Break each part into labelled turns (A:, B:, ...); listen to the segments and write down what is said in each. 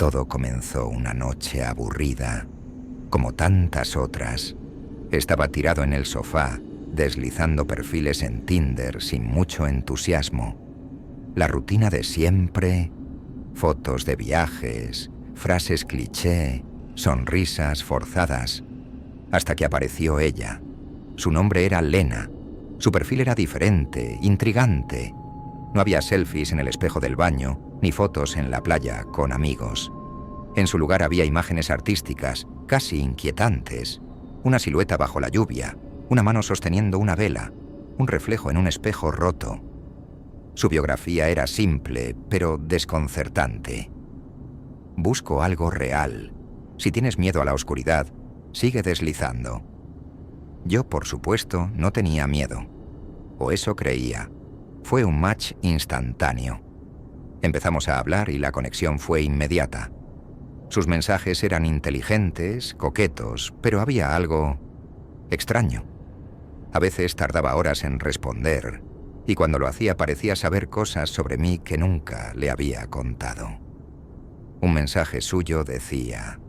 A: Todo comenzó una noche aburrida, como tantas otras. Estaba tirado en el sofá, deslizando perfiles en Tinder sin mucho entusiasmo. La rutina de siempre, fotos de viajes, frases cliché, sonrisas forzadas, hasta que apareció ella. Su nombre era Lena. Su perfil era diferente, intrigante. No había selfies en el espejo del baño, ni fotos en la playa con amigos. En su lugar había imágenes artísticas, casi inquietantes. Una silueta bajo la lluvia, una mano sosteniendo una vela, un reflejo en un espejo roto. Su biografía era simple, pero desconcertante. Busco algo real. Si tienes miedo a la oscuridad, sigue deslizando. Yo, por supuesto, no tenía miedo. O eso creía. Fue un match instantáneo. Empezamos a hablar y la conexión fue inmediata. Sus mensajes eran inteligentes, coquetos, pero había algo extraño. A veces tardaba horas en responder, y cuando lo hacía parecía saber cosas sobre mí que nunca le había contado. Un mensaje suyo decía: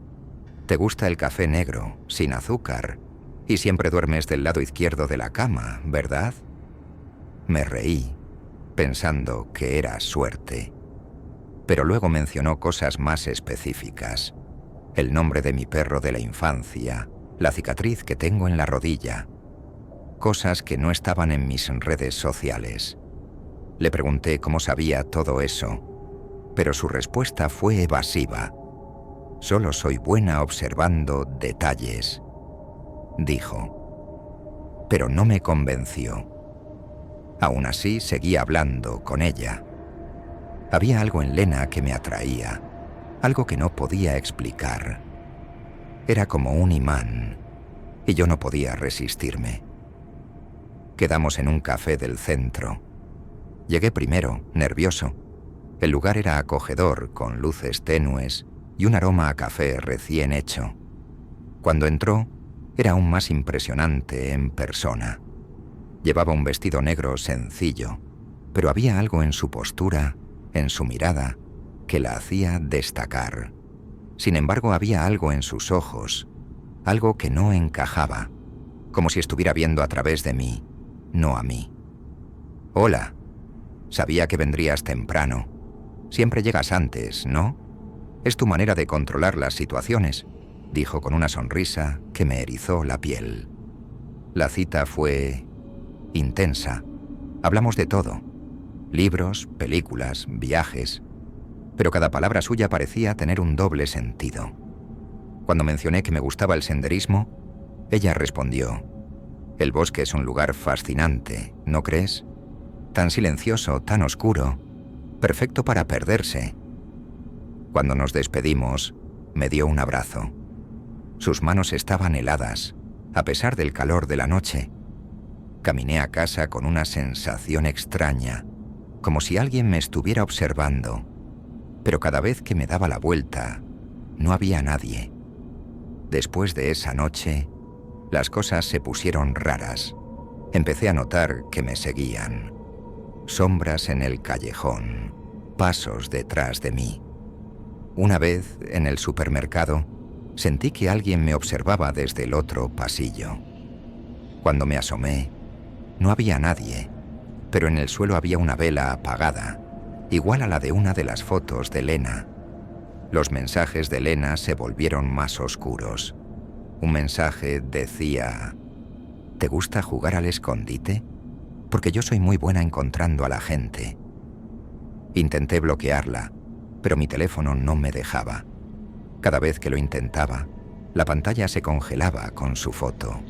A: «Te gusta el café negro, sin azúcar, y siempre duermes del lado izquierdo de la cama, ¿verdad?». Me reí, pensando que era suerte. Pero luego mencionó cosas más específicas. El nombre de mi perro de la infancia, la cicatriz que tengo en la rodilla. Cosas que no estaban en mis redes sociales. Le pregunté cómo sabía todo eso, pero su respuesta fue evasiva. «Solo soy buena observando detalles», dijo. Pero no me convenció. Aún así, seguí hablando con ella. Había algo en Lena que me atraía, algo que no podía explicar. Era como un imán, y yo no podía resistirme. Quedamos en un café del centro. Llegué primero, nervioso. El lugar era acogedor, con luces tenues y un aroma a café recién hecho. Cuando entró, era aún más impresionante en persona. Llevaba un vestido negro sencillo, pero había algo en su postura, en su mirada, que la hacía destacar. Sin embargo, había algo en sus ojos, algo que no encajaba, como si estuviera viendo a través de mí, no a mí. «Hola, sabía que vendrías temprano. Siempre llegas antes, ¿no? Es tu manera de controlar las situaciones», dijo con una sonrisa que me erizó la piel. La cita fue intensa. Hablamos de todo. Libros, películas, viajes. Pero cada palabra suya parecía tener un doble sentido. Cuando mencioné que me gustaba el senderismo, ella respondió: «El bosque es un lugar fascinante, ¿no crees? Tan silencioso, tan oscuro, perfecto para perderse». Cuando nos despedimos, me dio un abrazo. Sus manos estaban heladas, a pesar del calor de la noche. Caminé a casa con una sensación extraña, como si alguien me estuviera observando, pero cada vez que me daba la vuelta, no había nadie. Después de esa noche, las cosas se pusieron raras. Empecé a notar que me seguían. Sombras en el callejón, pasos detrás de mí. Una vez, en el supermercado, sentí que alguien me observaba desde el otro pasillo. Cuando me asomé, no había nadie, pero en el suelo había una vela apagada, igual a la de una de las fotos de Lena. Los mensajes de Lena se volvieron más oscuros. Un mensaje decía: «¿Te gusta jugar al escondite? Porque yo soy muy buena encontrando a la gente». Intenté bloquearla, pero mi teléfono no me dejaba. Cada vez que lo intentaba, la pantalla se congelaba con su foto,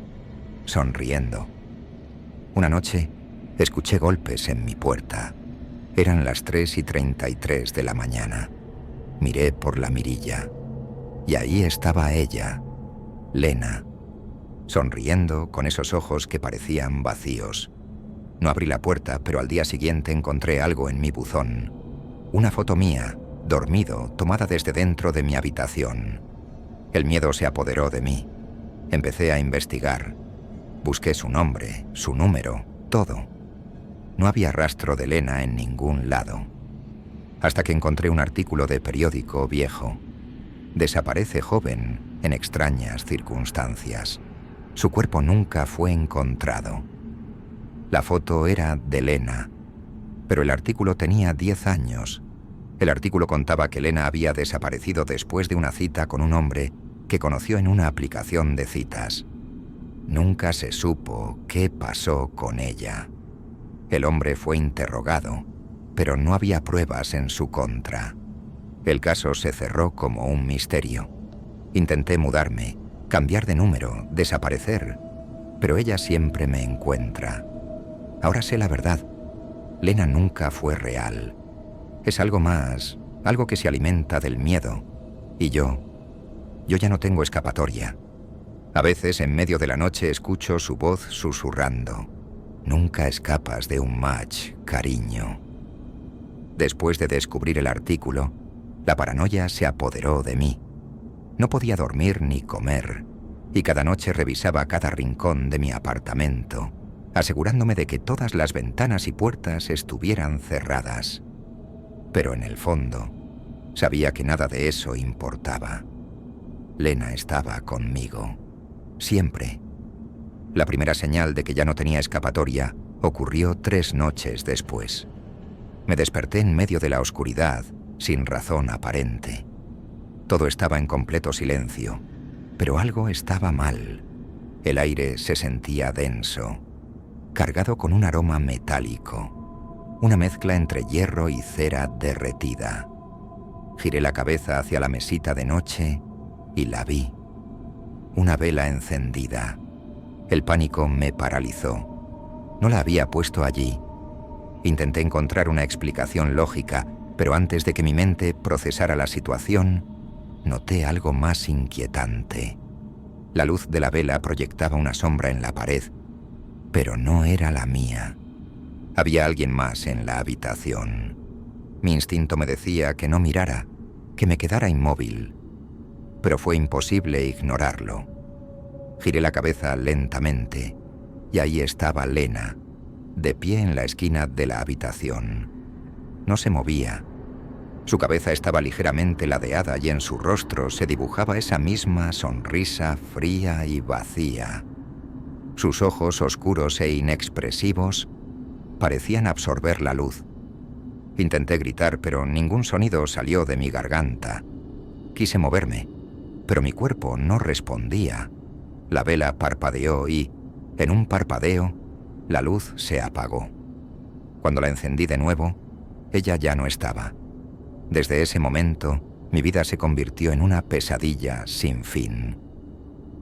A: sonriendo. Una noche, escuché golpes en mi puerta. Eran las 3:33 de la mañana. Miré por la mirilla, y ahí estaba ella, Lena, sonriendo con esos ojos que parecían vacíos. No abrí la puerta, pero al día siguiente encontré algo en mi buzón. Una foto mía, dormido, tomada desde dentro de mi habitación. El miedo se apoderó de mí. Empecé a investigar. Busqué su nombre, su número, todo. No había rastro de Lena en ningún lado. Hasta que encontré un artículo de periódico viejo. Desaparece joven en extrañas circunstancias. Su cuerpo nunca fue encontrado. La foto era de Lena, pero el artículo tenía 10 años. El artículo contaba que Lena había desaparecido después de una cita con un hombre que conoció en una aplicación de citas. Nunca se supo qué pasó con ella. El hombre fue interrogado, pero no había pruebas en su contra. El caso se cerró como un misterio. Intenté mudarme, cambiar de número, desaparecer, pero ella siempre me encuentra. Ahora sé la verdad. Lena nunca fue real. Es algo más, algo que se alimenta del miedo. Y yo ya no tengo escapatoria. A veces en medio de la noche escucho su voz susurrando. Nunca escapas de un match, cariño. Después de descubrir el artículo, la paranoia se apoderó de mí. No podía dormir ni comer, y cada noche revisaba cada rincón de mi apartamento, asegurándome de que todas las ventanas y puertas estuvieran cerradas. Pero en el fondo, sabía que nada de eso importaba. Lena estaba conmigo, siempre. La primera señal de que ya no tenía escapatoria ocurrió 3 noches después. Me desperté en medio de la oscuridad, sin razón aparente. Todo estaba en completo silencio, pero algo estaba mal. El aire se sentía denso, cargado con un aroma metálico, una mezcla entre hierro y cera derretida. Giré la cabeza hacia la mesita de noche y la vi. Una vela encendida. El pánico me paralizó. No la había puesto allí. Intenté encontrar una explicación lógica, pero antes de que mi mente procesara la situación, noté algo más inquietante. La luz de la vela proyectaba una sombra en la pared, pero no era la mía. Había alguien más en la habitación. Mi instinto me decía que no mirara, que me quedara inmóvil, pero fue imposible ignorarlo. Giré la cabeza lentamente, y ahí estaba Lena, de pie en la esquina de la habitación. No se movía. Su cabeza estaba ligeramente ladeada y en su rostro se dibujaba esa misma sonrisa fría y vacía. Sus ojos oscuros e inexpresivos parecían absorber la luz. Intenté gritar, pero ningún sonido salió de mi garganta. Quise moverme, pero mi cuerpo no respondía. La vela parpadeó y, en un parpadeo, la luz se apagó. Cuando la encendí de nuevo, ella ya no estaba. Desde ese momento, mi vida se convirtió en una pesadilla sin fin.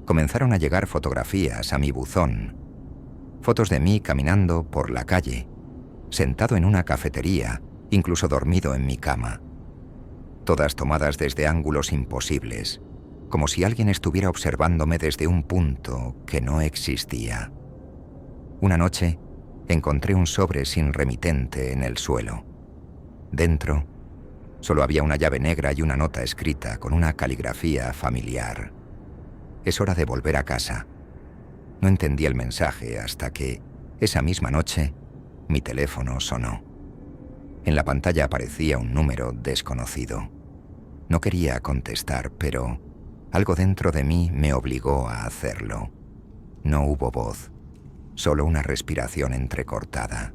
A: Comenzaron a llegar fotografías a mi buzón. Fotos de mí caminando por la calle, sentado en una cafetería, incluso dormido en mi cama. Todas tomadas desde ángulos imposibles, como si alguien estuviera observándome desde un punto que no existía. Una noche, encontré un sobre sin remitente en el suelo. Dentro, solo había una llave negra y una nota escrita con una caligrafía familiar. Es hora de volver a casa. No entendí el mensaje hasta que, esa misma noche, mi teléfono sonó. En la pantalla aparecía un número desconocido. No quería contestar, pero algo dentro de mí me obligó a hacerlo. No hubo voz, solo una respiración entrecortada.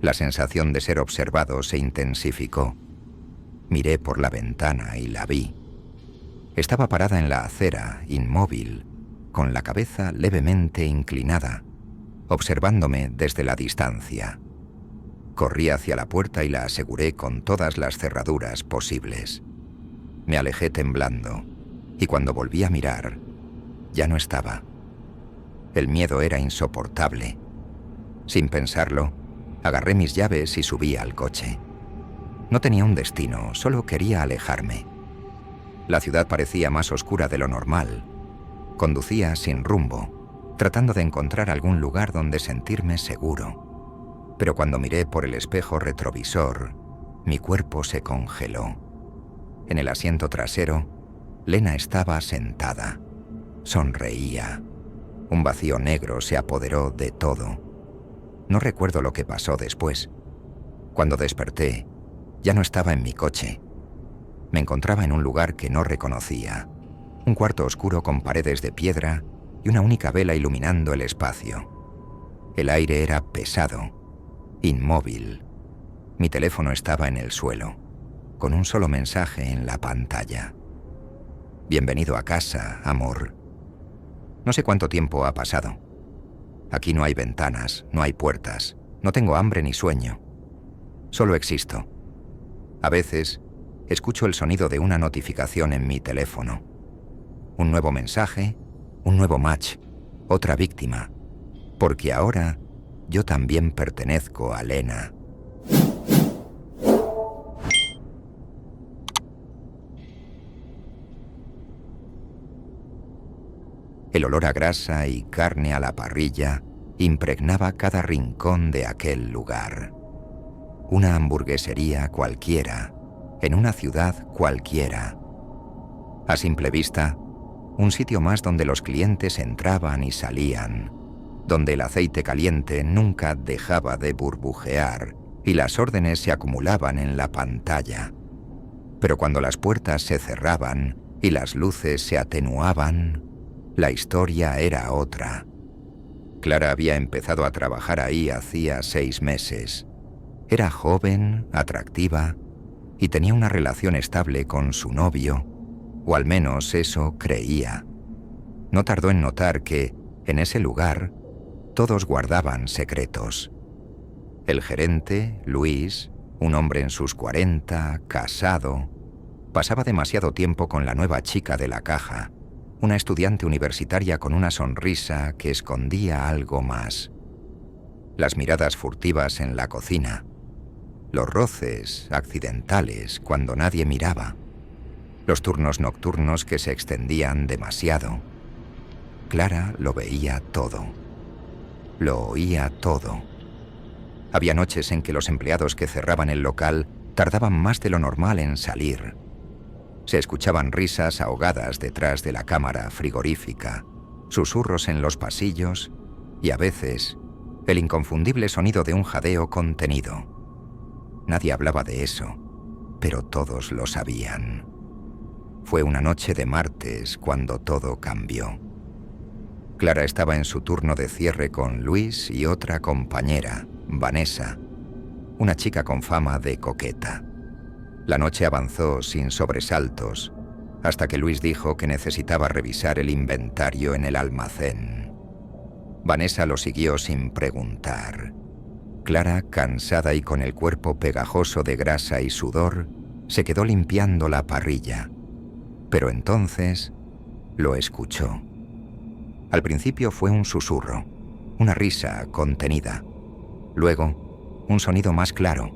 A: La sensación de ser observado se intensificó. Miré por la ventana y la vi. Estaba parada en la acera, inmóvil, con la cabeza levemente inclinada, observándome desde la distancia. Corrí hacia la puerta y la aseguré con todas las cerraduras posibles. Me alejé temblando, y cuando volví a mirar, ya no estaba. El miedo era insoportable. Sin pensarlo, agarré mis llaves y subí al coche. No tenía un destino, solo quería alejarme. La ciudad parecía más oscura de lo normal. Conducía sin rumbo, tratando de encontrar algún lugar donde sentirme seguro. Pero cuando miré por el espejo retrovisor, mi cuerpo se congeló. En el asiento trasero, Lena estaba sentada. Sonreía. Un vacío negro se apoderó de todo. No recuerdo lo que pasó después. Cuando desperté, ya no estaba en mi coche. Me encontraba en un lugar que no reconocía. Un cuarto oscuro con paredes de piedra y una única vela iluminando el espacio. El aire era pesado, inmóvil. Mi teléfono estaba en el suelo, con un solo mensaje en la pantalla. Bienvenido a casa, amor. No sé cuánto tiempo ha pasado. Aquí no hay ventanas, no hay puertas, no tengo hambre ni sueño. Solo existo. A veces, escucho el sonido de una notificación en mi teléfono. Un nuevo mensaje, un nuevo match, otra víctima. Porque ahora yo también pertenezco a Lena. El olor a grasa y carne a la parrilla impregnaba cada rincón de aquel lugar. Una hamburguesería cualquiera, en una ciudad cualquiera. A simple vista, un sitio más donde los clientes entraban y salían, donde el aceite caliente nunca dejaba de burbujear y las órdenes se acumulaban en la pantalla. Pero cuando las puertas se cerraban y las luces se atenuaban, la historia era otra. Clara había empezado a trabajar ahí hacía 6 meses. Era joven, atractiva, y tenía una relación estable con su novio, o al menos eso creía. No tardó en notar que, en ese lugar, todos guardaban secretos. El gerente, Luis, un hombre en sus 40, casado, pasaba demasiado tiempo con la nueva chica de la caja, una estudiante universitaria con una sonrisa que escondía algo más. Las miradas furtivas en la cocina, los roces accidentales cuando nadie miraba, los turnos nocturnos que se extendían demasiado. Clara lo veía todo, lo oía todo. Había noches en que los empleados que cerraban el local tardaban más de lo normal en salir. Se escuchaban risas ahogadas detrás de la cámara frigorífica, susurros en los pasillos y a veces el inconfundible sonido de un jadeo contenido. Nadie hablaba de eso, pero todos lo sabían. Fue una noche de martes cuando todo cambió. Clara estaba en su turno de cierre con Luis y otra compañera, Vanessa, una chica con fama de coqueta. La noche avanzó sin sobresaltos, hasta que Luis dijo que necesitaba revisar el inventario en el almacén. Vanessa lo siguió sin preguntar. Clara, cansada y con el cuerpo pegajoso de grasa y sudor, se quedó limpiando la parrilla. Pero entonces lo escuchó. Al principio fue un susurro, una risa contenida. Luego, un sonido más claro,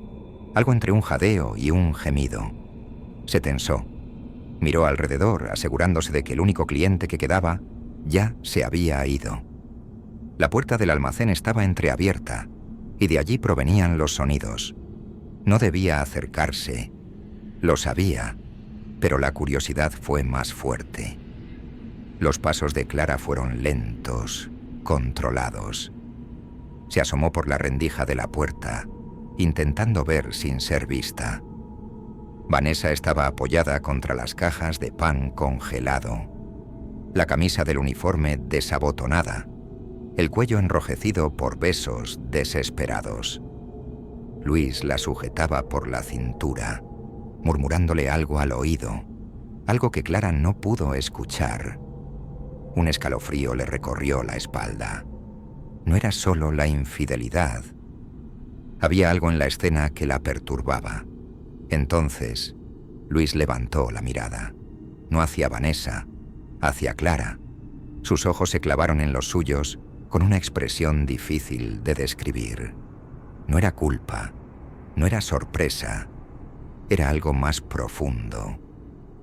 A: algo entre un jadeo y un gemido. Se tensó. Miró alrededor, asegurándose de que el único cliente que quedaba ya se había ido. La puerta del almacén estaba entreabierta, y de allí provenían los sonidos. No debía acercarse. Lo sabía, pero la curiosidad fue más fuerte. Los pasos de Clara fueron lentos, controlados. Se asomó por la rendija de la puerta, intentando ver sin ser vista. Vanessa estaba apoyada contra las cajas de pan congelado, la camisa del uniforme desabotonada, el cuello enrojecido por besos desesperados. Luis la sujetaba por la cintura, murmurándole algo al oído, algo que Clara no pudo escuchar. Un escalofrío le recorrió la espalda. No era solo la infidelidad. Había algo en la escena que la perturbaba. Entonces, Luis levantó la mirada, no hacia Vanessa, hacia Clara. Sus ojos se clavaron en los suyos con una expresión difícil de describir. No era culpa, no era sorpresa, era algo más profundo,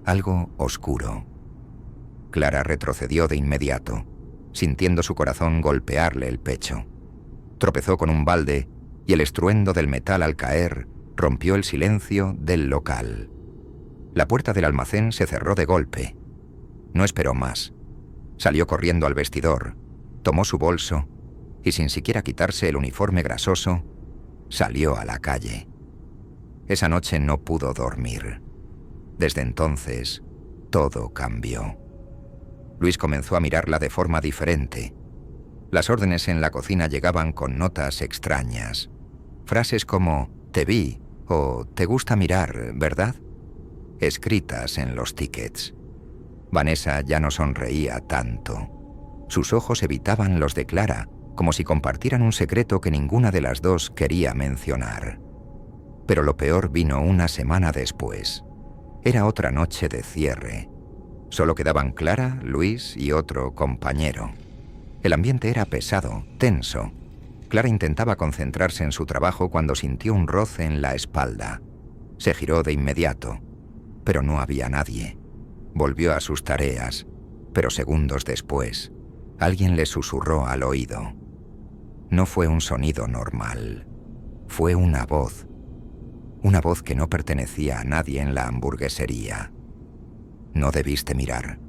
A: algo oscuro. Clara retrocedió de inmediato, sintiendo su corazón golpearle el pecho. Tropezó con un balde y el estruendo del metal al caer rompió el silencio del local. La puerta del almacén se cerró de golpe. No esperó más. Salió corriendo al vestidor, tomó su bolso y sin siquiera quitarse el uniforme grasoso, salió a la calle. Esa noche no pudo dormir. Desde entonces, todo cambió. Luis comenzó a mirarla de forma diferente. Las órdenes en la cocina llegaban con notas extrañas. Frases como «te vi» o «te gusta mirar, ¿verdad?», escritas en los tickets. Vanessa ya no sonreía tanto. Sus ojos evitaban los de Clara, como si compartieran un secreto que ninguna de las dos quería mencionar. Pero lo peor vino una semana después. Era otra noche de cierre. Solo quedaban Clara, Luis y otro compañero. El ambiente era pesado, tenso. Clara intentaba concentrarse en su trabajo cuando sintió un roce en la espalda. Se giró de inmediato, pero no había nadie. Volvió a sus tareas, pero segundos después, alguien le susurró al oído. No fue un sonido normal, fue una voz que no pertenecía a nadie en la hamburguesería. No debiste mirar.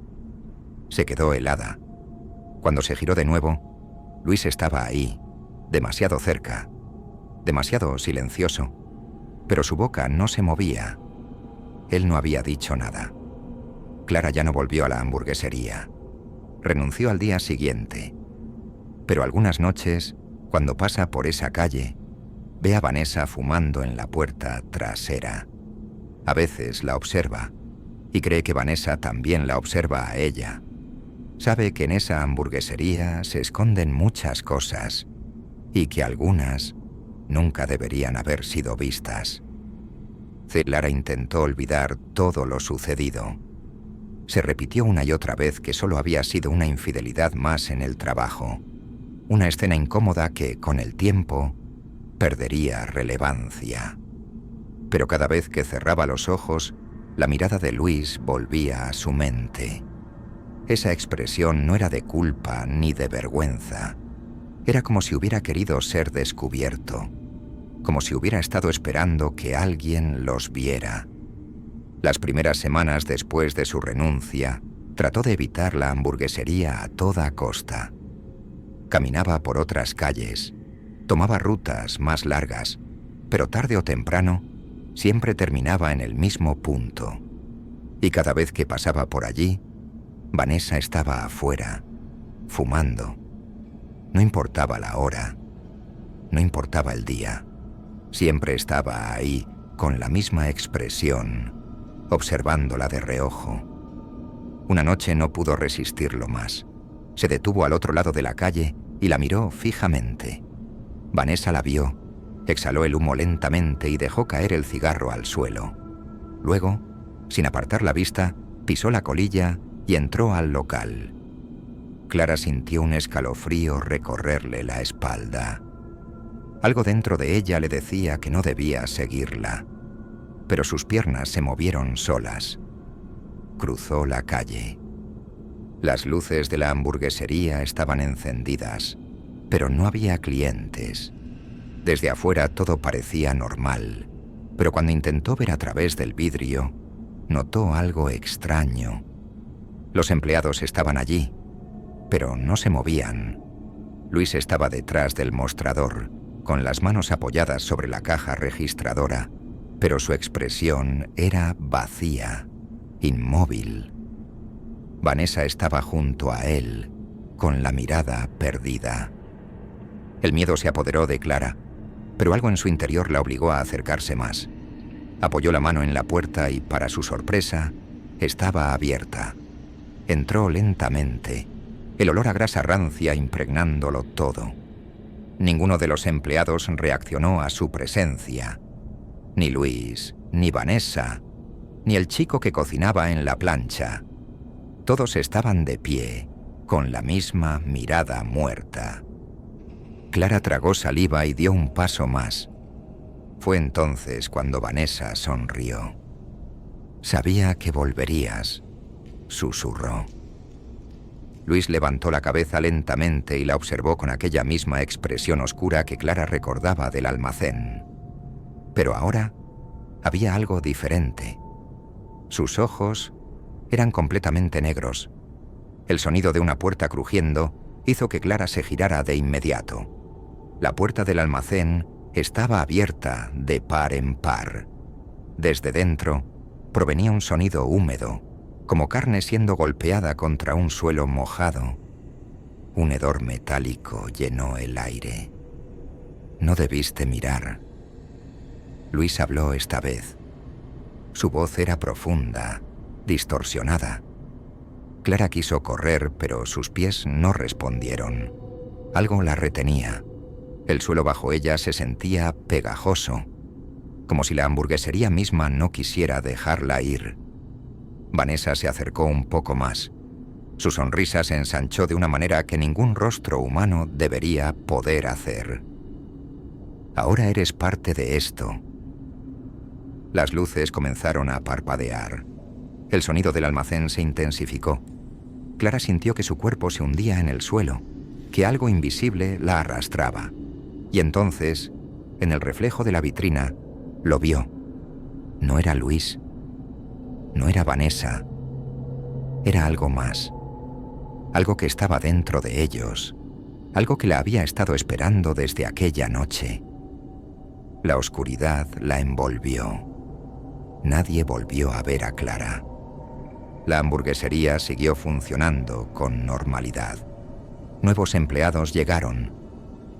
A: Se quedó helada. Cuando se giró de nuevo, Luis estaba ahí, demasiado cerca, demasiado silencioso, pero su boca no se movía. Él no había dicho nada. Clara ya no volvió a la hamburguesería. Renunció al día siguiente. Pero algunas noches, cuando pasa por esa calle, ve a Vanessa fumando en la puerta trasera. A veces la observa y cree que Vanessa también la observa a ella. Sabe que en esa hamburguesería se esconden muchas cosas y que algunas nunca deberían haber sido vistas. Clara intentó olvidar todo lo sucedido. Se repitió una y otra vez que solo había sido una infidelidad más en el trabajo. Una escena incómoda que, con el tiempo, perdería relevancia. Pero cada vez que cerraba los ojos, la mirada de Luis volvía a su mente. Esa expresión no era de culpa ni de vergüenza. Era como si hubiera querido ser descubierto, como si hubiera estado esperando que alguien los viera. Las primeras semanas después de su renuncia, trató de evitar la hamburguesería a toda costa. Caminaba por otras calles, tomaba rutas más largas, pero tarde o temprano siempre terminaba en el mismo punto. Y cada vez que pasaba por allí, Vanessa estaba afuera, fumando. No importaba la hora, no importaba el día. Siempre estaba ahí, con la misma expresión, observándola de reojo. Una noche no pudo resistirlo más. Se detuvo al otro lado de la calle y la miró fijamente. Vanessa la vio, exhaló el humo lentamente y dejó caer el cigarro al suelo. Luego, sin apartar la vista, pisó la colilla y entró al local. Clara sintió un escalofrío recorrerle la espalda. Algo dentro de ella le decía que no debía seguirla, pero sus piernas se movieron solas. Cruzó la calle. Las luces de la hamburguesería estaban encendidas, pero no había clientes. Desde afuera todo parecía normal, pero cuando intentó ver a través del vidrio, notó algo extraño. Los empleados estaban allí, pero no se movían. Luis estaba detrás del mostrador, con las manos apoyadas sobre la caja registradora, pero su expresión era vacía, inmóvil. Vanessa estaba junto a él, con la mirada perdida. El miedo se apoderó de Clara, pero algo en su interior la obligó a acercarse más. Apoyó la mano en la puerta y, para su sorpresa, estaba abierta. Entró lentamente, el olor a grasa rancia impregnándolo todo. Ninguno de los empleados reaccionó a su presencia. Ni Luis, ni Vanessa, ni el chico que cocinaba en la plancha. Todos estaban de pie, con la misma mirada muerta. Clara tragó saliva y dio un paso más. Fue entonces cuando Vanessa sonrió. «Sabía que volverías», susurró. Luis levantó la cabeza lentamente y la observó con aquella misma expresión oscura que Clara recordaba del almacén. Pero ahora había algo diferente. Sus ojos eran completamente negros. El sonido de una puerta crujiendo hizo que Clara se girara de inmediato. La puerta del almacén estaba abierta de par en par. Desde dentro, provenía un sonido húmedo, como carne siendo golpeada contra un suelo mojado. Un hedor metálico llenó el aire. «No debiste mirar». Luis habló esta vez. Su voz era profunda, distorsionada. Clara quiso correr, pero sus pies no respondieron. Algo la retenía. El suelo bajo ella se sentía pegajoso, como si la hamburguesería misma no quisiera dejarla ir. Vanessa se acercó un poco más. Su sonrisa se ensanchó de una manera que ningún rostro humano debería poder hacer. «Ahora eres parte de esto». Las luces comenzaron a parpadear. El sonido del almacén se intensificó. Clara sintió que su cuerpo se hundía en el suelo, que algo invisible la arrastraba. Y entonces, en el reflejo de la vitrina, lo vio. No era Luis. No era Vanessa. Era algo más. Algo que estaba dentro de ellos. Algo que la había estado esperando desde aquella noche. La oscuridad la envolvió. Nadie volvió a ver a Clara. La hamburguesería siguió funcionando con normalidad. Nuevos empleados llegaron.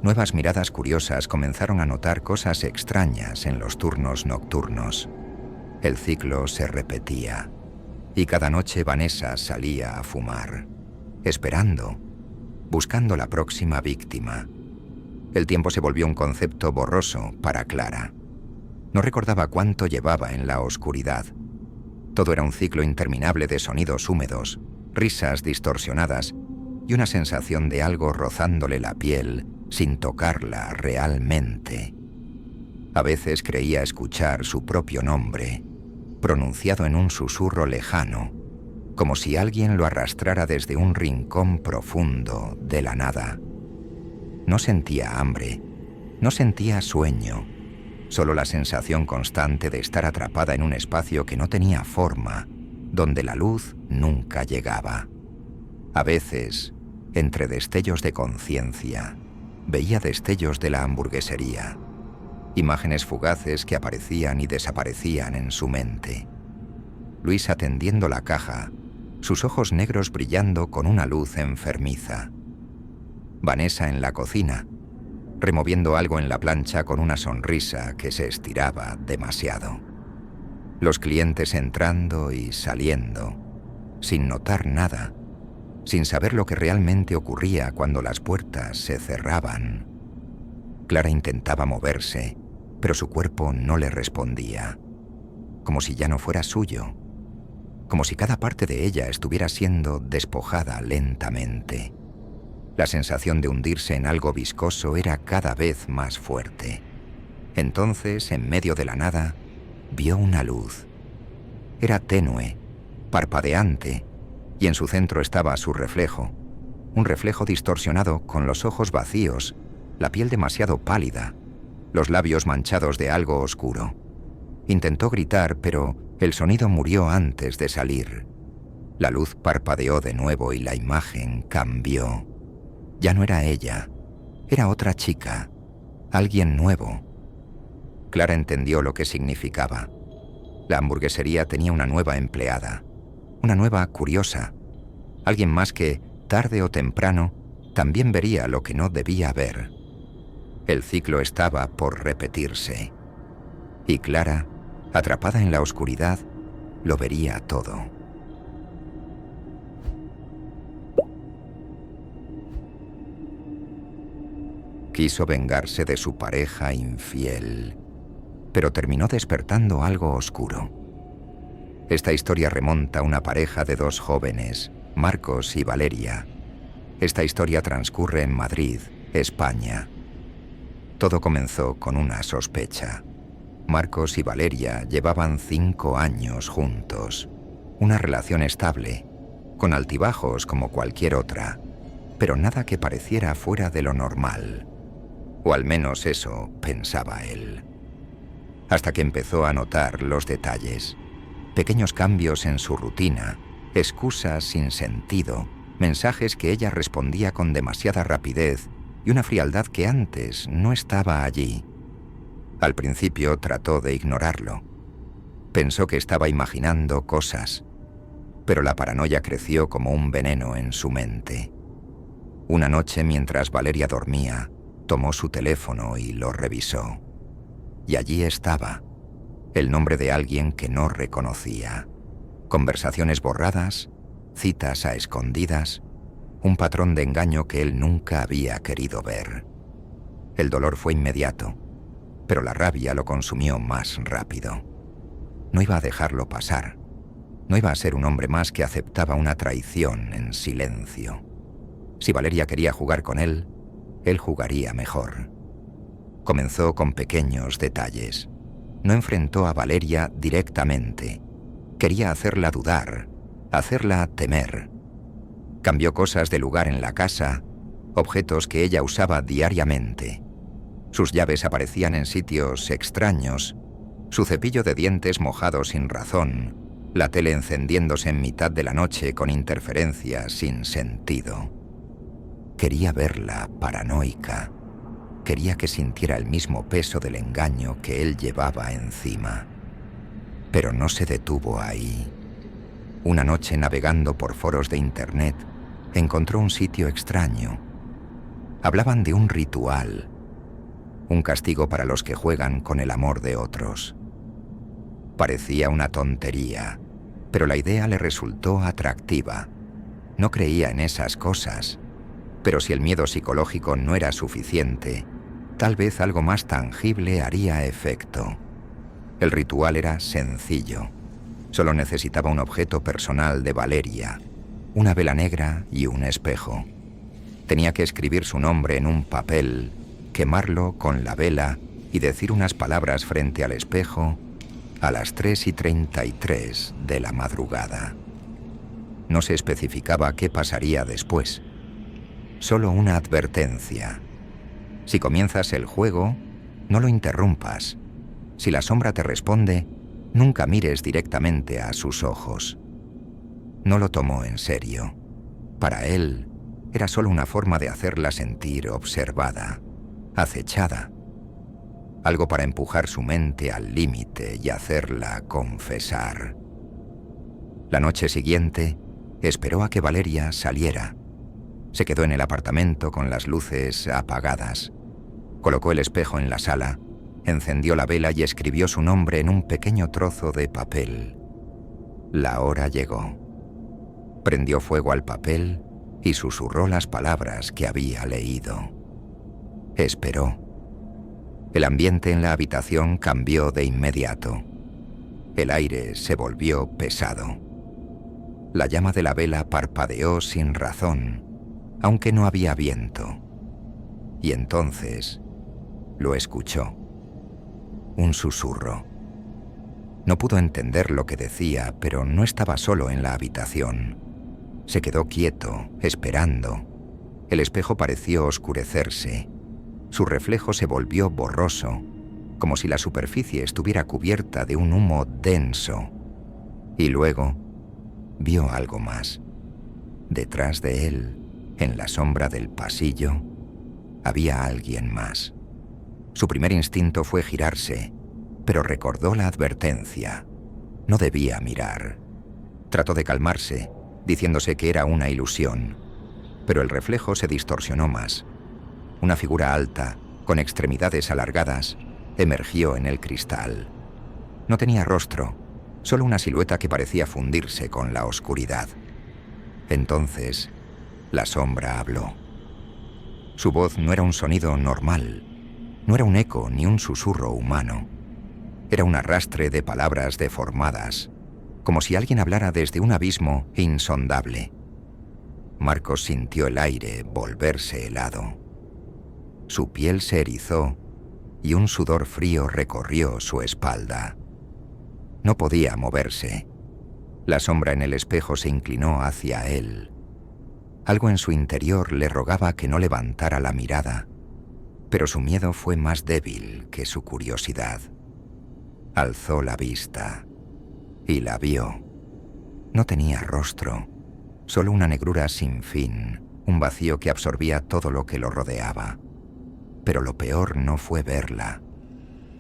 A: Nuevas miradas curiosas comenzaron a notar cosas extrañas en los turnos nocturnos. El ciclo se repetía. Y cada noche Vanessa salía a fumar, esperando, buscando la próxima víctima. El tiempo se volvió un concepto borroso para Clara. No recordaba cuánto llevaba en la oscuridad. Todo era un ciclo interminable de sonidos húmedos, risas distorsionadas y una sensación de algo rozándole la piel sin tocarla realmente. A veces creía escuchar su propio nombre, pronunciado en un susurro lejano, como si alguien lo arrastrara desde un rincón profundo de la nada. No sentía hambre, no sentía sueño, solo la sensación constante de estar atrapada en un espacio que no tenía forma, donde la luz nunca llegaba. A veces, entre destellos de conciencia, veía destellos de la hamburguesería, imágenes fugaces que aparecían y desaparecían en su mente. Luis atendiendo la caja, sus ojos negros brillando con una luz enfermiza. Vanessa en la cocina, removiendo algo en la plancha con una sonrisa que se estiraba demasiado. Los clientes entrando y saliendo, sin notar nada, sin saber lo que realmente ocurría cuando las puertas se cerraban. Clara intentaba moverse, pero su cuerpo no le respondía, como si ya no fuera suyo, como si cada parte de ella estuviera siendo despojada lentamente. La sensación de hundirse en algo viscoso era cada vez más fuerte. Entonces, en medio de la nada, vio una luz. Era tenue, parpadeante, y en su centro estaba su reflejo, un reflejo distorsionado con los ojos vacíos, la piel demasiado pálida, los labios manchados de algo oscuro. Intentó gritar, pero el sonido murió antes de salir. La luz parpadeó de nuevo y la imagen cambió. Ya no era ella, era otra chica, alguien nuevo. Clara entendió lo que significaba. La hamburguesería tenía una nueva empleada, una nueva curiosa, alguien más que, tarde o temprano, también vería lo que no debía ver. El ciclo estaba por repetirse, y Clara, atrapada en la oscuridad, lo vería todo. Quiso vengarse de su pareja infiel, pero terminó despertando algo oscuro. Esta historia remonta a una pareja de dos jóvenes, Marcos y Valeria. Esta historia transcurre en Madrid, España. Todo comenzó con una sospecha. Marcos y Valeria llevaban 5 años juntos. Una relación estable, con altibajos como cualquier otra, pero nada que pareciera fuera de lo normal. O al menos eso pensaba él. Hasta que empezó a notar los detalles. Pequeños cambios en su rutina, excusas sin sentido, mensajes que ella respondía con demasiada rapidez y una frialdad que antes no estaba allí. Al principio trató de ignorarlo. Pensó que estaba imaginando cosas, pero la paranoia creció como un veneno en su mente. Una noche, mientras Valeria dormía, tomó su teléfono y lo revisó. Y allí estaba, el nombre de alguien que no reconocía. Conversaciones borradas, citas a escondidas, un patrón de engaño que él nunca había querido ver. El dolor fue inmediato, pero la rabia lo consumió más rápido. No iba a dejarlo pasar. No iba a ser un hombre más que aceptaba una traición en silencio. Si Valeria quería jugar con él jugaría mejor. Comenzó con pequeños detalles. No enfrentó a Valeria directamente. Quería hacerla dudar, hacerla temer. Cambió cosas de lugar en la casa, objetos que ella usaba diariamente. Sus llaves aparecían en sitios extraños, su cepillo de dientes mojado sin razón, la tele encendiéndose en mitad de la noche con interferencias sin sentido. Quería verla paranoica. Quería que sintiera el mismo peso del engaño que él llevaba encima. Pero no se detuvo ahí. Una noche, navegando por foros de internet, encontró un sitio extraño. Hablaban de un ritual, un castigo para los que juegan con el amor de otros. Parecía una tontería, pero la idea le resultó atractiva. No creía en esas cosas, pero si el miedo psicológico no era suficiente, tal vez algo más tangible haría efecto. El ritual era sencillo. Solo necesitaba un objeto personal de Valeria, una vela negra y un espejo. Tenía que escribir su nombre en un papel, quemarlo con la vela y decir unas palabras frente al espejo a las 3:33 de la madrugada. No se especificaba qué pasaría después. Solo una advertencia. Si comienzas el juego, no lo interrumpas. Si la sombra te responde, nunca mires directamente a sus ojos. No lo tomó en serio. Para él, era solo una forma de hacerla sentir observada, acechada. Algo para empujar su mente al límite y hacerla confesar. La noche siguiente, esperó a que Valeria saliera. Se quedó en el apartamento con las luces apagadas. Colocó el espejo en la sala, encendió la vela y escribió su nombre en un pequeño trozo de papel. La hora llegó. Prendió fuego al papel y susurró las palabras que había leído. Esperó. El ambiente en la habitación cambió de inmediato. El aire se volvió pesado. La llama de la vela parpadeó sin razón, aunque no había viento. Y entonces lo escuchó. Un susurro. No pudo entender lo que decía, pero no estaba solo en la habitación. Se quedó quieto, esperando. El espejo pareció oscurecerse. Su reflejo se volvió borroso, como si la superficie estuviera cubierta de un humo denso. Y luego vio algo más. Detrás de él, en la sombra del pasillo, había alguien más. Su primer instinto fue girarse, pero recordó la advertencia. No debía mirar. Trató de calmarse, diciéndose que era una ilusión, pero el reflejo se distorsionó más. Una figura alta, con extremidades alargadas, emergió en el cristal. No tenía rostro, solo una silueta que parecía fundirse con la oscuridad. Entonces, la sombra habló. Su voz no era un sonido normal, no era un eco ni un susurro humano. Era un arrastre de palabras deformadas, como si alguien hablara desde un abismo insondable. Marcos sintió el aire volverse helado. Su piel se erizó y un sudor frío recorrió su espalda. No podía moverse. La sombra en el espejo se inclinó hacia él. Algo en su interior le rogaba que no levantara la mirada, pero su miedo fue más débil que su curiosidad. Alzó la vista y la vio. No tenía rostro, solo una negrura sin fin, un vacío que absorbía todo lo que lo rodeaba. Pero lo peor no fue verla.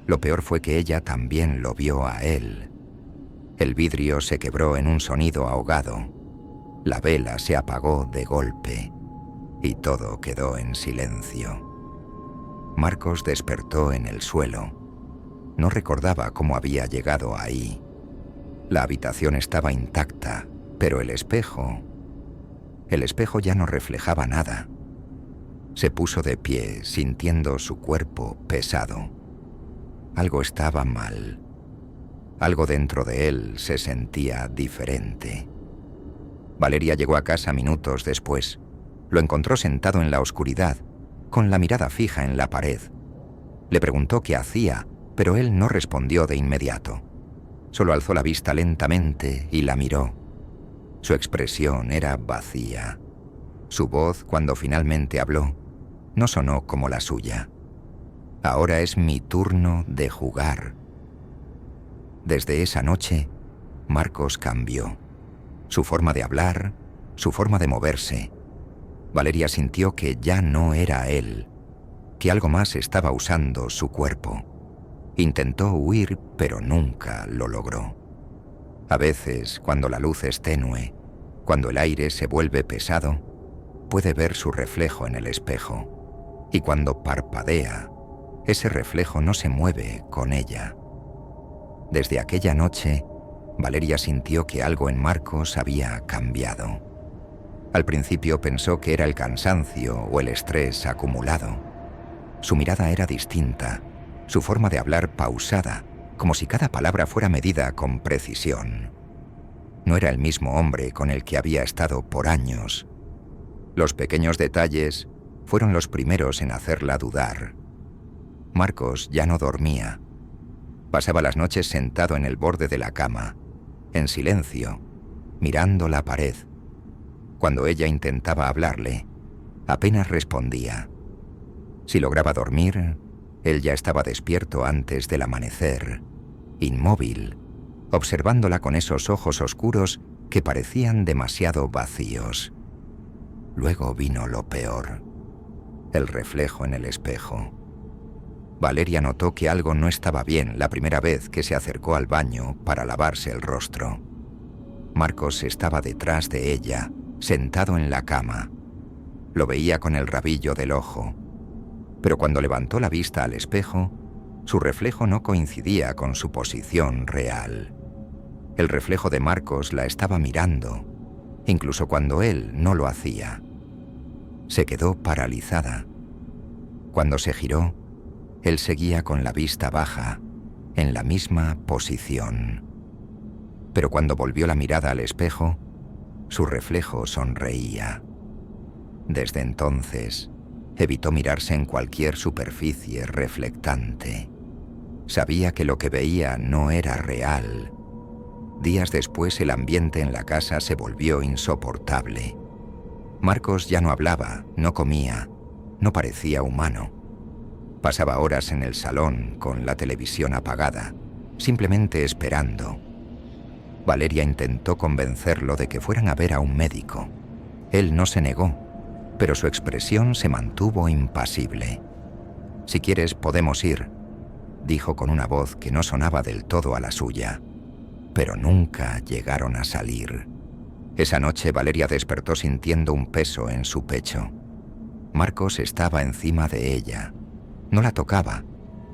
A: Lo peor fue que ella también lo vio a él. El vidrio se quebró en un sonido ahogado. La vela se apagó de golpe y todo quedó en silencio. Marcos despertó en el suelo. No recordaba cómo había llegado ahí. La habitación estaba intacta, pero el espejo ya no reflejaba nada. Se puso de pie, sintiendo su cuerpo pesado. Algo estaba mal. Algo dentro de él se sentía diferente. Valeria llegó a casa minutos después. Lo encontró sentado en la oscuridad, con la mirada fija en la pared. Le preguntó qué hacía, pero él no respondió de inmediato. Solo alzó la vista lentamente y la miró. Su expresión era vacía. Su voz, cuando finalmente habló, no sonó como la suya. Ahora es mi turno de jugar. Desde esa noche, Marcos cambió. Su forma de hablar, su forma de moverse. Valeria sintió que ya no era él, que algo más estaba usando su cuerpo. Intentó huir, pero nunca lo logró. A veces, cuando la luz es tenue, cuando el aire se vuelve pesado, puede ver su reflejo en el espejo. Y cuando parpadea, ese reflejo no se mueve con ella. Desde aquella noche, Valeria sintió que algo en Marcos había cambiado. Al principio pensó que era el cansancio o el estrés acumulado. Su mirada era distinta, su forma de hablar pausada, como si cada palabra fuera medida con precisión. No era el mismo hombre con el que había estado por años. Los pequeños detalles fueron los primeros en hacerla dudar. Marcos ya no dormía. Pasaba las noches sentado en el borde de la cama, en silencio, mirando la pared. Cuando ella intentaba hablarle, apenas respondía. Si lograba dormir, él ya estaba despierto antes del amanecer, inmóvil, observándola con esos ojos oscuros que parecían demasiado vacíos. Luego vino lo peor, el reflejo en el espejo. Valeria notó que algo no estaba bien la primera vez que se acercó al baño para lavarse el rostro. Marcos estaba detrás de ella, sentado en la cama. Lo veía con el rabillo del ojo, pero cuando levantó la vista al espejo, su reflejo no coincidía con su posición real. El reflejo de Marcos la estaba mirando, incluso cuando él no lo hacía. Se quedó paralizada. Cuando se giró, él seguía con la vista baja, en la misma posición. Pero cuando volvió la mirada al espejo, su reflejo sonreía. Desde entonces, evitó mirarse en cualquier superficie reflectante. Sabía que lo que veía no era real. Días después, el ambiente en la casa se volvió insoportable. Marcos ya no hablaba, no comía, no parecía humano. Pasaba horas en el salón con la televisión apagada, simplemente esperando. Valeria intentó convencerlo de que fueran a ver a un médico. Él no se negó, pero su expresión se mantuvo impasible. «Si quieres, podemos ir», dijo con una voz que no sonaba del todo a la suya. Pero nunca llegaron a salir. Esa noche Valeria despertó sintiendo un peso en su pecho. Marcos estaba encima de ella. No la tocaba,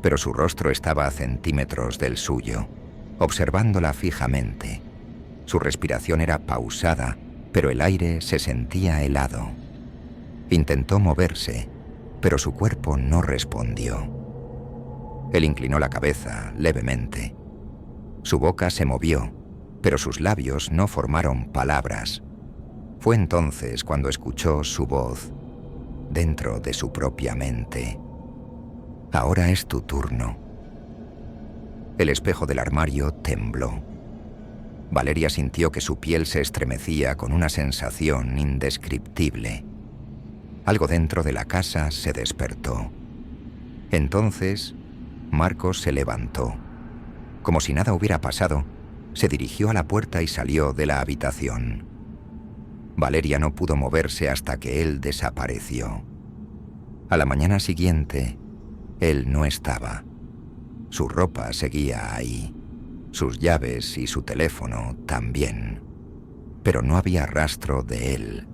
A: pero su rostro estaba a centímetros del suyo, observándola fijamente. Su respiración era pausada, pero el aire se sentía helado. Intentó moverse, pero su cuerpo no respondió. Él inclinó la cabeza levemente. Su boca se movió, pero sus labios no formaron palabras. Fue entonces cuando escuchó su voz, dentro de su propia mente. «Ahora es tu turno». El espejo del armario tembló. Valeria sintió que su piel se estremecía con una sensación indescriptible. Algo dentro de la casa se despertó. Entonces, Marcos se levantó. Como si nada hubiera pasado, se dirigió a la puerta y salió de la habitación. Valeria no pudo moverse hasta que él desapareció. A la mañana siguiente, él no estaba. Su ropa seguía ahí. sus llaves y su teléfono también. Pero no había rastro de él.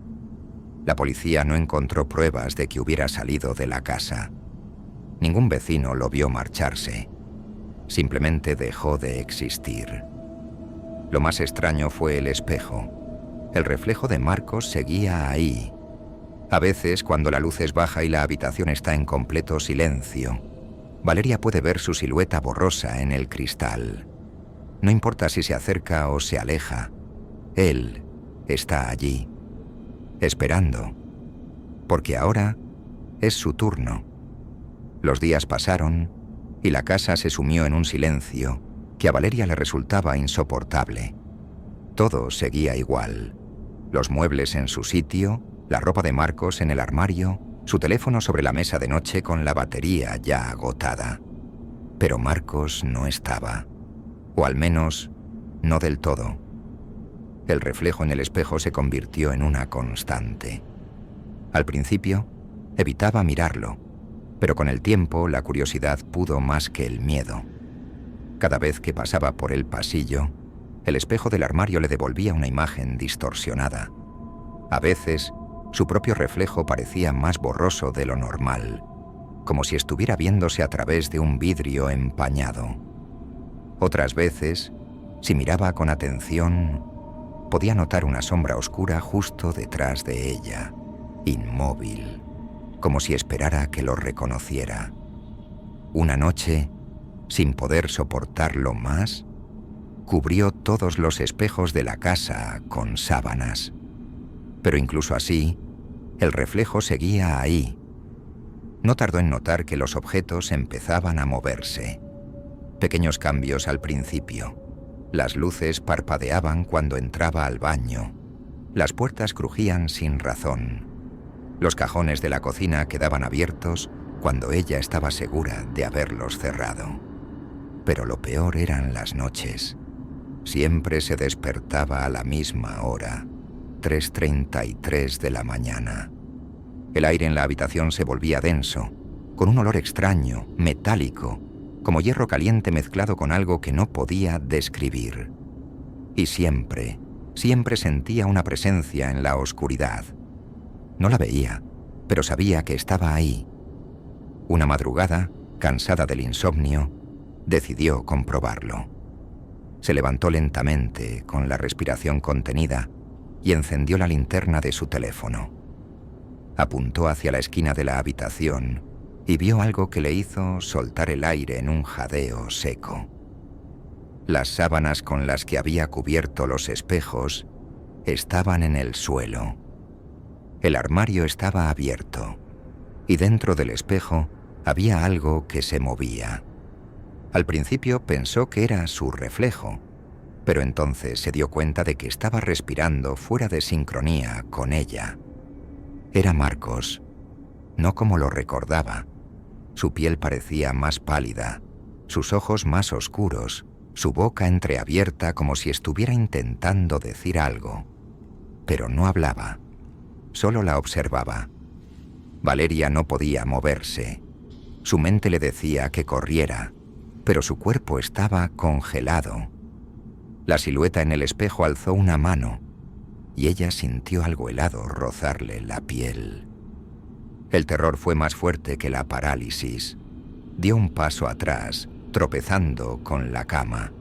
A: La policía no encontró pruebas de que hubiera salido de la casa. Ningún vecino lo vio marcharse. Simplemente dejó de existir. Lo más extraño fue el espejo. El reflejo de Marcos seguía ahí. A veces, cuando la luz es baja y la habitación está en completo silencio, Valeria puede ver su silueta borrosa en el cristal. No importa si se acerca o se aleja, él está allí, esperando, porque ahora es su turno. Los días pasaron y la casa se sumió en un silencio que a Valeria le resultaba insoportable. Todo seguía igual. Los muebles en su sitio, la ropa de Marcos en el armario, su teléfono sobre la mesa de noche con la batería ya agotada. Pero Marcos no estaba, o al menos no del todo. El reflejo en el espejo se convirtió en una constante. Al principio, evitaba mirarlo, pero con el tiempo la curiosidad pudo más que el miedo. Cada vez que pasaba por el pasillo, el espejo del armario le devolvía una imagen distorsionada. A veces, su propio reflejo parecía más borroso de lo normal, como si estuviera viéndose a través de un vidrio empañado. Otras veces, si miraba con atención, podía notar una sombra oscura justo detrás de ella, inmóvil, como si esperara que lo reconociera. Una noche, sin poder soportarlo más, cubrió todos los espejos de la casa con sábanas. Pero incluso así, el reflejo seguía ahí. No tardó en notar que los objetos empezaban a moverse. Pequeños cambios al principio. Las luces parpadeaban cuando entraba al baño. Las puertas crujían sin razón. Los cajones de la cocina quedaban abiertos cuando ella estaba segura de haberlos cerrado. Pero lo peor eran las noches. Siempre se despertaba a la misma hora, 3:33 de la mañana. El aire en la habitación se volvía denso, con un olor extraño, metálico, como hierro caliente mezclado con algo que no podía describir. Y siempre sentía una presencia en la oscuridad. No la veía, pero sabía que estaba ahí. Una madrugada, cansada del insomnio, decidió comprobarlo. Se levantó lentamente, con la respiración contenida, y encendió la linterna de su teléfono. Apuntó hacia la esquina de la habitación y vio algo que le hizo soltar el aire en un jadeo seco. Las sábanas con las que había cubierto los espejos estaban en el suelo. El armario estaba abierto, y dentro del espejo había algo que se movía. Al principio pensó que era su reflejo, pero entonces se dio cuenta de que estaba respirando fuera de sincronía con ella. Era Marcos, no como lo recordaba. Su piel parecía más pálida, sus ojos más oscuros, su boca entreabierta como si estuviera intentando decir algo. Pero no hablaba, solo la observaba. Valeria no podía moverse. Su mente le decía que corriera, pero su cuerpo estaba congelado. La silueta en el espejo alzó una mano, y ella sintió algo helado rozarle la piel. El terror fue más fuerte que la parálisis. Dio un paso atrás, tropezando con la cama.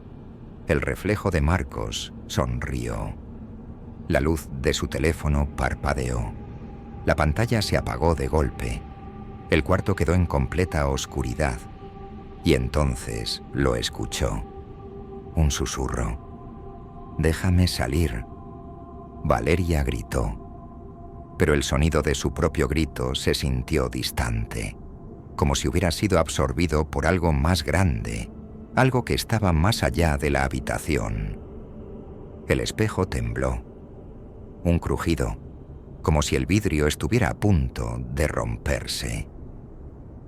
A: El reflejo de Marcos sonrió. La luz de su teléfono parpadeó. La pantalla se apagó de golpe. El cuarto quedó en completa oscuridad. Y entonces lo escuchó. Un susurro. «Déjame salir». Valeria gritó. Pero el sonido de su propio grito se sintió distante, como si hubiera sido absorbido por algo más grande, algo que estaba más allá de la habitación. El espejo tembló. Un crujido, como si el vidrio estuviera a punto de romperse.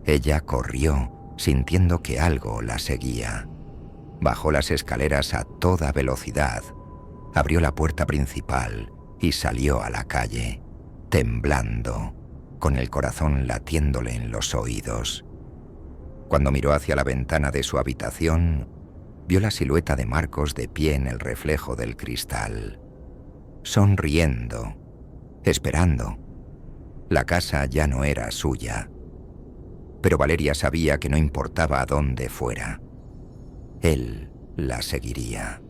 A: Ella corrió, sintiendo que algo la seguía. Bajó las escaleras a toda velocidad, abrió la puerta principal y salió a la calle, temblando, con el corazón latiéndole en los oídos. Cuando miró hacia la ventana de su habitación, Vio la silueta de Marcos de pie en el reflejo del cristal, sonriendo, esperando. La casa ya no era suya, pero Valeria sabía que no importaba a dónde fuera, él la seguiría.